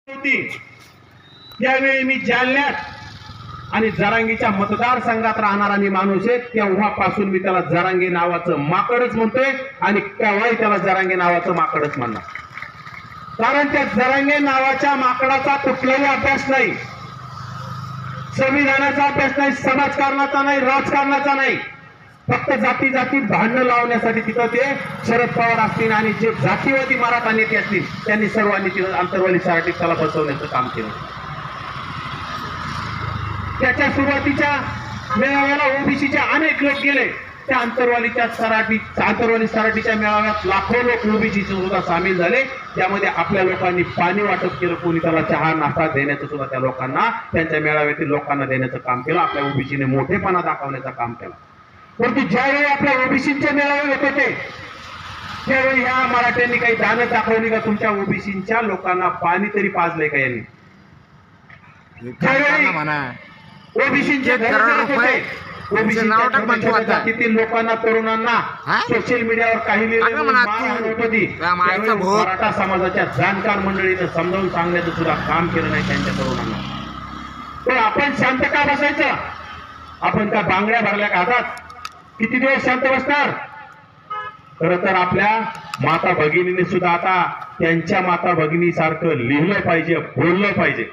होती त्यावेळी मी जालन्यात आणि जरांगीच्या मतदारसंघात राहणारा मी माणूस आहे. तेव्हापासून मी त्याला जरांगे नावाचं माकडच म्हणतोय आणि केव्हाही त्याला जरांगे नावाचं माकडच म्हणणार. कारण त्या जरांगे नावाच्या माकडाचा कुठलाही अभ्यास नाही, संविधानाचा अभ्यास नाही, समाजकारणाचा नाही, राजकारणाचा नाही. फक्त जाती जातीत भांडणं लावण्यासाठी तिथं ते शरद पवार असतील आणि जे जातीवादी मराठा नेते असतील त्यांनी सर्वांनी तिथं आंतरवाली सराटीत त्याला बसवण्याचं काम केलं. त्याच्या सुरुवातीच्या मेळाव्याला ओबीसीचे अनेक लोक गेले. त्या आंतरवाली सराटीच्या मेळाव्यात लाखो लोक ओबीसीचे सुद्धा सामील झाले. त्यामध्ये आपल्या लोकांनी पाणी वाटप केलं, कोणी त्याला चहा नाश्ता देण्याचं सुद्धा त्या लोकांना, त्यांच्या मेळाव्यातील लोकांना देण्याचं काम केलं. आपल्या ओबीसीने मोठेपणा दाखवण्याचं काम केलं. परंतु ज्यावेळी आपल्या ओबीसीचे मेळावे होत होते त्यावेळी ह्या मराठ्यांनी काही दानं दाखवली का? तुमच्या ओबीसीच्या लोकांना पाणी तरी पाजलंय का यांनी? ओबीसीचे जातीतील लोकांना, तरुणांना सोशल मीडियावर काही मराठा समाजाच्या जाणकार मंडळीनं समजावून सांगण्याचं सुद्धा काम केलं नाही त्यांच्या तरुणांना. तर आपण शांत का बसायचं? आपण का बांगड्या भरल्या का हातात? किती दिवस शांत बसणार? खर तर आपल्या माता भगिनीने सुद्धा आता त्यांच्या माता भगिनी सारखं लिहिलं पाहिजे, बोललं पाहिजे.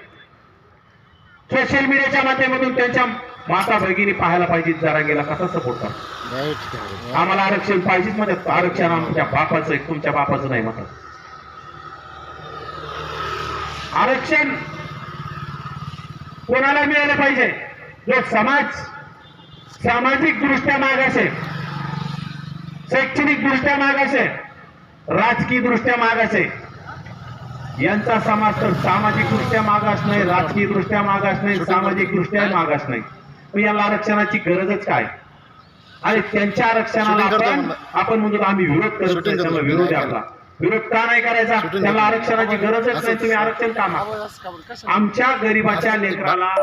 सोशल मीडियाच्या माध्यमातून त्यांच्या माता भगिनी पाहायला पाहिजे जरांगेला कसा सपोर्ट करतात. आम्हाला आरक्षण पाहिजेच म्हणतात. आरक्षण आमच्या बापाचं आहे, तुमच्या बापाचं नाही म्हणतात. आरक्षण कोणाला मिळालं पाहिजे? जो सामाजिक दृष्ट्या मागास आहे, शैक्षणिक दृष्ट्या मागास आहे, राजकीय दृष्ट्या मागास आहे. यांचा समाज तर सामाजिक दृष्ट्या मागास नाही, राजकीय दृष्ट्या मागास नाही, सामाजिक दृष्ट्या मागास नाही. पण याला आरक्षणाची गरजच काय? आणि त्यांच्या आरक्षणाला आपण म्हणतो आम्ही विरोध करत नाही, त्याला विरोध आहे आपला. विरोध का नाही करायचा? त्याला आरक्षणाची गरजच नाही, तुम्ही आरक्षण का मागा? आमच्या गरिबाच्या लेकराला